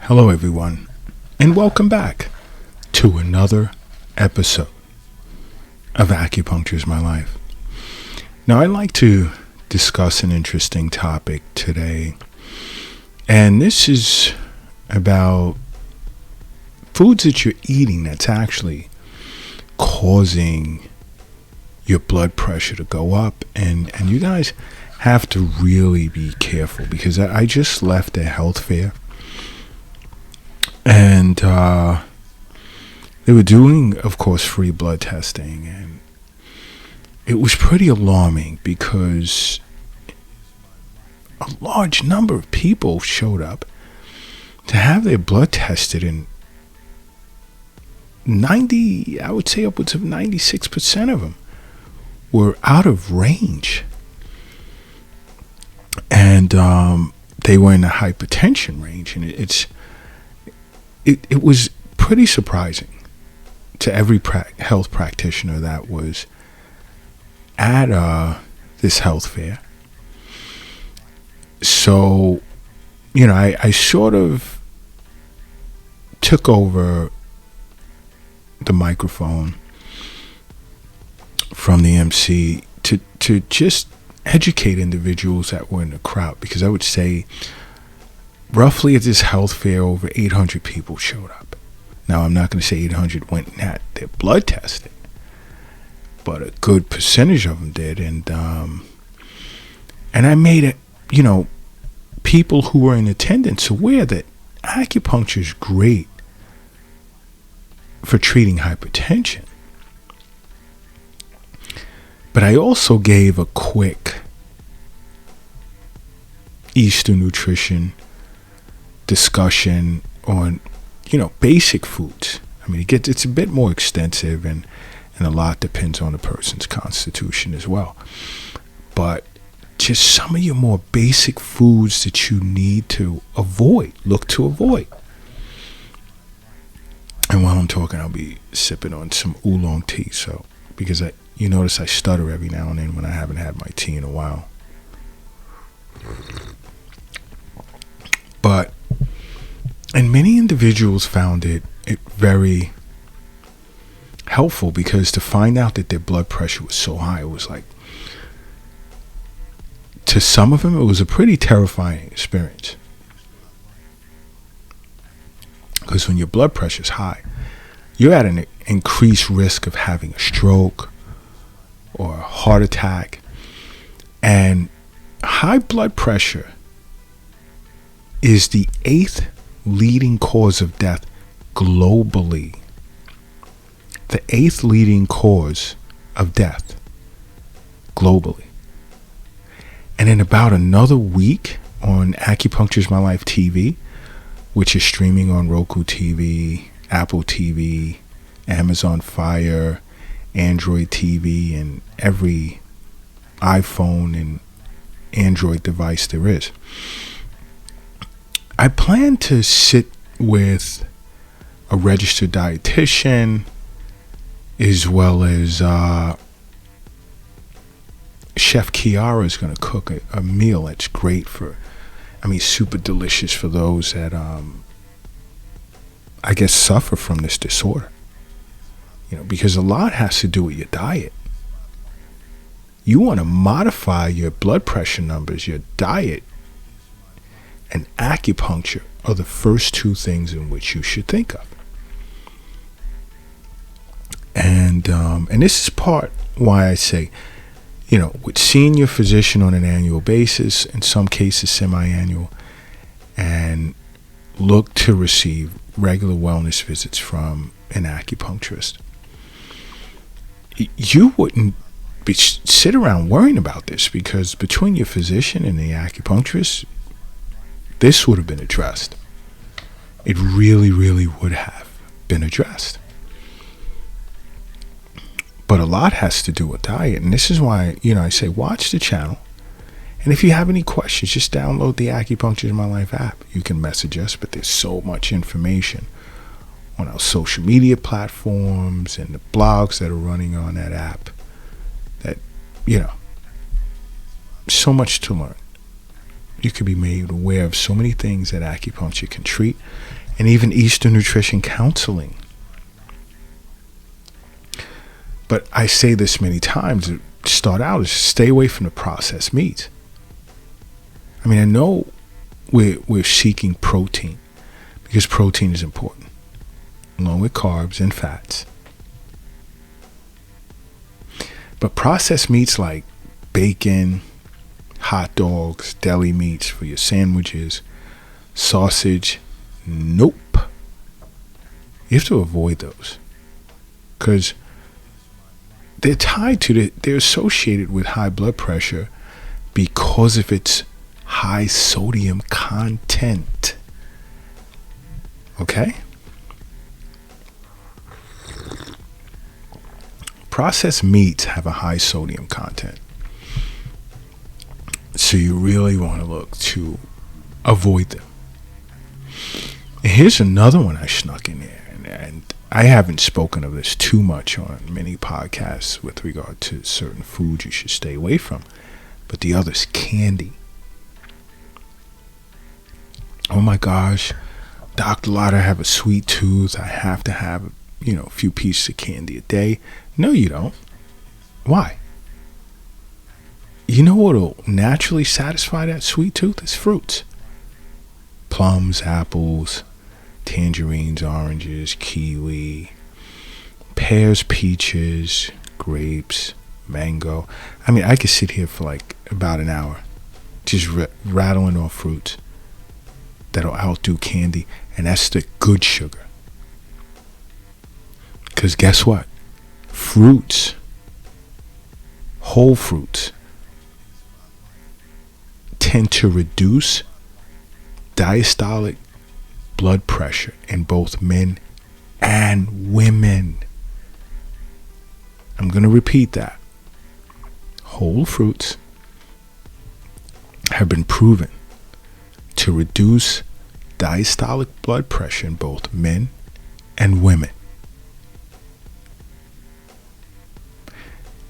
Hello, everyone, and welcome back to another episode of Acupuncture is My Life. Now, I'd like to discuss an interesting topic today, and this is about foods that you're eating that's actually causing your blood pressure to go up, and you guys have to really be careful because I just left a health fair. And they were doing, of course, free blood testing. And it was pretty alarming because a large number of people showed up to have their blood tested. And I would say upwards of 96% of them were out of range. And they were in the hypertension range. And it was pretty surprising to every health practitioner that was at this health fair. So, I sort of took over the microphone from the MC to just educate individuals that were in the crowd, because I would say roughly at this health fair, over 800 people showed up. Now, I'm not going to say 800 went and had their blood tested, but a good percentage of them did. And I made it, people who were in attendance aware that acupuncture is great for treating hypertension. But I also gave a quick Eastern nutrition discussion on, basic foods. I mean, it's a bit more extensive, and a lot depends on the person's constitution as well. But just some of your more basic foods that you need to look to avoid. And while I'm talking, I'll be sipping on some oolong tea. So, because you notice I stutter every now and then when I haven't had my tea in a while. And many individuals found it very helpful, because to find out that their blood pressure was so high, it was like, to some of them, it was a pretty terrifying experience. Because when your blood pressure is high, you're at an increased risk of having a stroke or a heart attack. And high blood pressure is the 8th leading cause of death globally. The 8th leading cause of death globally. And in about another week on Acupuncture is My Life TV, which is streaming on Roku TV, Apple TV, Amazon Fire, Android TV, and every iPhone and Android device there is. I plan to sit with a registered dietitian, as well as Chef Kiara is going to cook a meal that's great super delicious for those that I guess suffer from this disorder. Because a lot has to do with your diet. You want to modify your blood pressure numbers, your diet, and acupuncture are the first two things in which you should think of. And this is part why I say, with seeing your physician on an annual basis, in some cases semi-annual, and look to receive regular wellness visits from an acupuncturist. You wouldn't sit around worrying about this, because between your physician and the acupuncturist, this would have been addressed. It really, really would have been addressed. But a lot has to do with diet. And this is why, I say watch the channel. And if you have any questions, just download the Acupuncture is My Life app. You can message us, but there's so much information on our social media platforms and the blogs that are running on that app that, so much to learn. You could be made aware of so many things that acupuncture can treat, and even Eastern nutrition counseling. But I say this many times, to start out, is stay away from the processed meats. I mean, I know we're seeking protein, because protein is important, along with carbs and fats. But processed meats like bacon, hot dogs, deli meats for your sandwiches, sausage, nope. You have to avoid those, because they're tied to they're associated with high blood pressure because of its high sodium content. Okay? Processed meats have a high sodium content. So you really want to look to avoid them. And here's another one I snuck in there. And I haven't spoken of this too much on many podcasts with regard to certain foods you should stay away from. But the other is candy. Oh my gosh, Dr. Lotta, I have a sweet tooth. I have to have, a few pieces of candy a day. No, you don't. Why? You know what will naturally satisfy that sweet tooth? It's fruits. Plums, apples, tangerines, oranges, kiwi, pears, peaches, grapes, mango. I mean, I could sit here for like about an hour just rattling off fruits that'll outdo candy, and that's the good sugar. Because guess what? Fruits, whole fruits, tend to reduce diastolic blood pressure in both men and women. I'm going to repeat that. Whole fruits have been proven to reduce diastolic blood pressure in both men and women.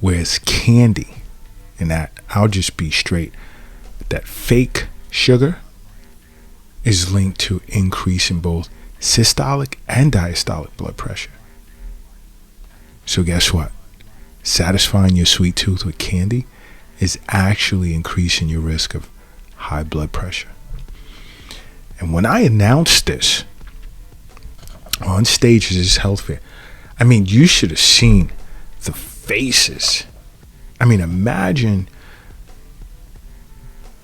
Whereas candy, and that, I'll just be straight, that fake sugar is linked to increase in both systolic and diastolic blood pressure. So guess what? Satisfying your sweet tooth with candy is actually increasing your risk of high blood pressure. And when I announced this on stage at this health fair, I mean, you should have seen the faces. I mean, imagine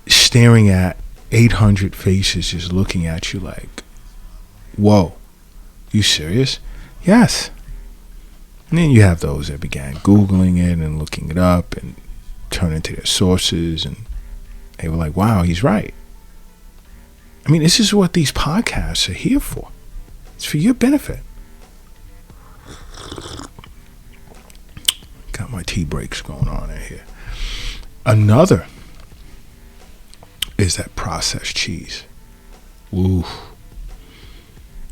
staring at 800 faces just looking at you like, whoa, you serious? Yes. And then you have those that began Googling it and looking it up and turning to their sources, and they were like, wow, he's right. I mean, this is what these podcasts are here for. It's for your benefit. Got my tea breaks going on in here. Another is that processed cheese. Ooh.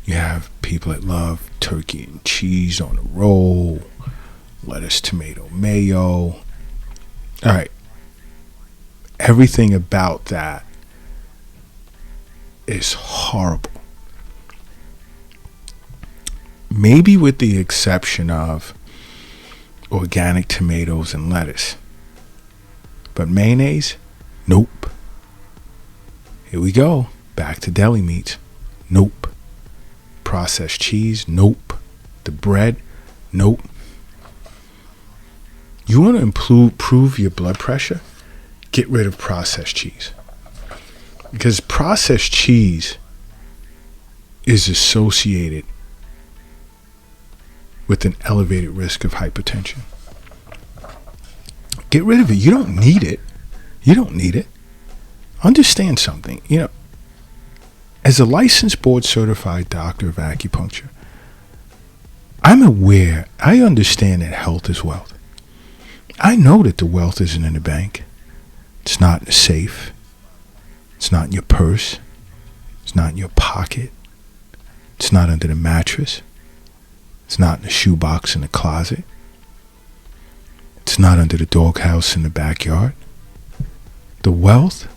You have people that love turkey and cheese on a roll, lettuce, tomato, mayo. All right. Everything about that is horrible. Maybe with the exception of organic tomatoes and lettuce. But mayonnaise? Nope. Here we go. Back to deli meats. Nope. Processed cheese? Nope. The bread? Nope. You want to improve your blood pressure? Get rid of processed cheese. Because processed cheese is associated with an elevated risk of hypertension. Get rid of it. You don't need it. You don't need it. Understand something. As a licensed board certified doctor of acupuncture, I'm aware, I understand that health is wealth. I know that the wealth isn't in the bank. It's not in the safe. It's not in your purse. It's not in your pocket. It's not under the mattress. It's not in the shoebox in the closet. It's not under the doghouse in the backyard. The wealth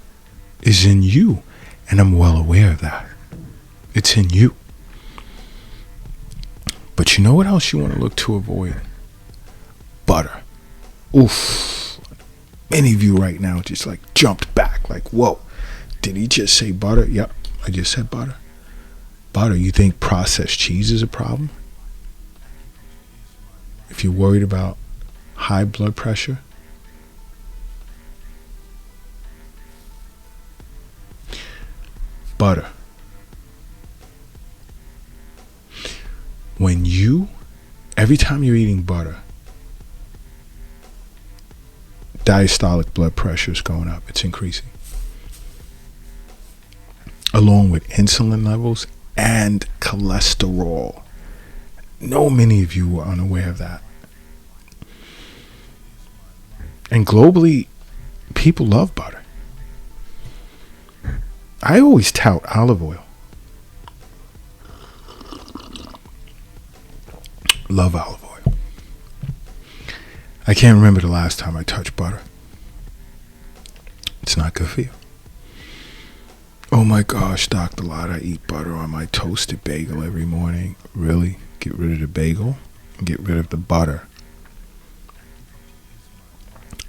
is in you, and I'm well aware of that. It's in you. But you know what else you want to look to avoid? Butter. Oof. Many of you right now just like jumped back like, whoa, did he just say butter? Yep, I just said butter. Butter. You think processed cheese is a problem? If you're worried about high blood pressure, butter. Every time you're eating butter, diastolic blood pressure is going up. It's increasing. Along with insulin levels and cholesterol. No, many of you are unaware of that. And globally, people love butter. I always tout olive oil. Love olive oil. I can't remember the last time I touched butter. It's not good for you. Oh my gosh, Dr. Lott, I eat butter on my toasted bagel every morning. Really? Get rid of the bagel and get rid of the butter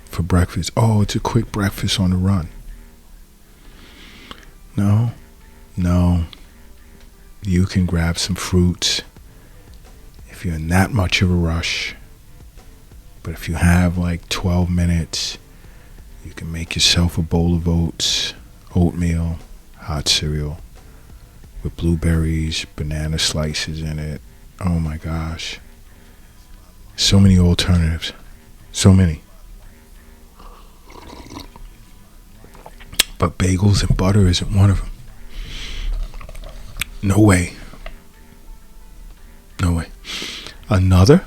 for breakfast. Oh, it's a quick breakfast on the run. No. You can grab some fruits if you're in that much of a rush. But if you have like 12 minutes, you can make yourself a bowl of oats, oatmeal, hot cereal with blueberries, banana slices in it. Oh my gosh. So many alternatives. So many. But bagels and butter isn't one of them. No way. No way. Another.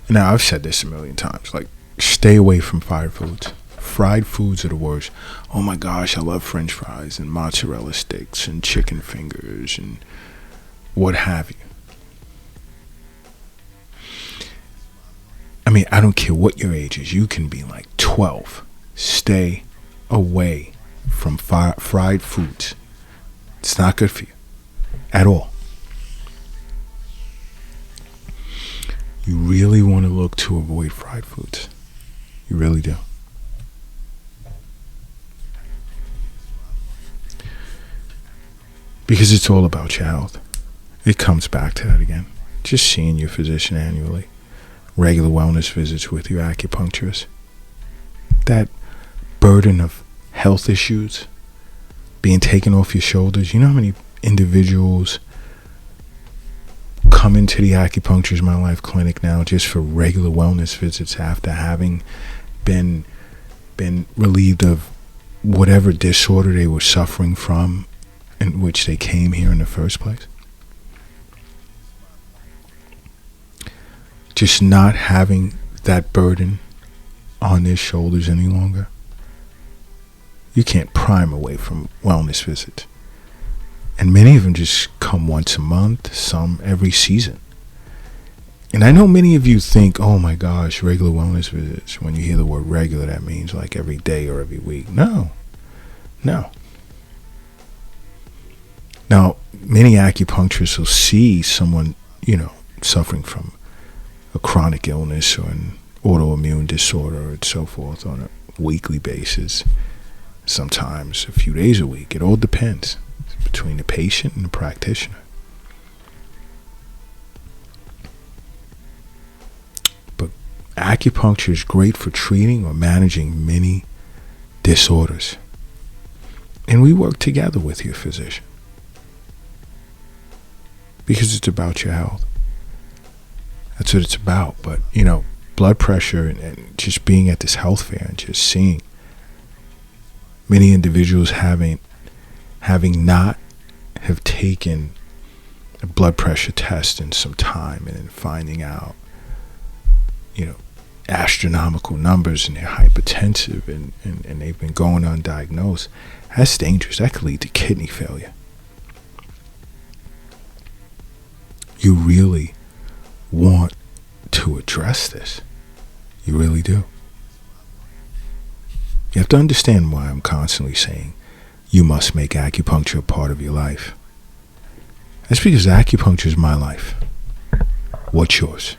Now, I've said this a million times. Like, stay away from fried foods. Fried foods are the worst. Oh my gosh, I love French fries and mozzarella sticks and chicken fingers and what have you. I mean, I don't care what your age is. You can be like 12. Stay away from fried foods. It's not good for you at all. You really want to look to avoid fried foods. You really do. Because it's all about your health. It comes back to that again. Just seeing your physician annually. Regular wellness visits with your acupuncturist. That burden of health issues being taken off your shoulders. You know how many individuals come into the Acupunctures My Life clinic now just for regular wellness visits after having been relieved of whatever disorder they were suffering from in which they came here in the first place? Just not having that burden on their shoulders any longer. You can't prime away from wellness visits. And many of them just come once a month, some every season. And I know many of you think, oh my gosh, regular wellness visits. When you hear the word regular, that means like every day or every week. No. Now, many acupuncturists will see someone, suffering from a chronic illness or an autoimmune disorder and so forth on a weekly basis. Sometimes a few days a week. It all depends. It's between the patient and the practitioner. But acupuncture is great for treating or managing many disorders. And we work together with your physician. Because it's about your health. That's what it's about. But, blood pressure and just being at this health fair and just seeing many individuals having not have taken a blood pressure test in some time and then finding out, astronomical numbers and they're hypertensive and they've been going undiagnosed. That's dangerous. That could lead to kidney failure. You really want to address this. You really do. You have to understand why I'm constantly saying you must make acupuncture a part of your life. That's because acupuncture is my life. What's yours?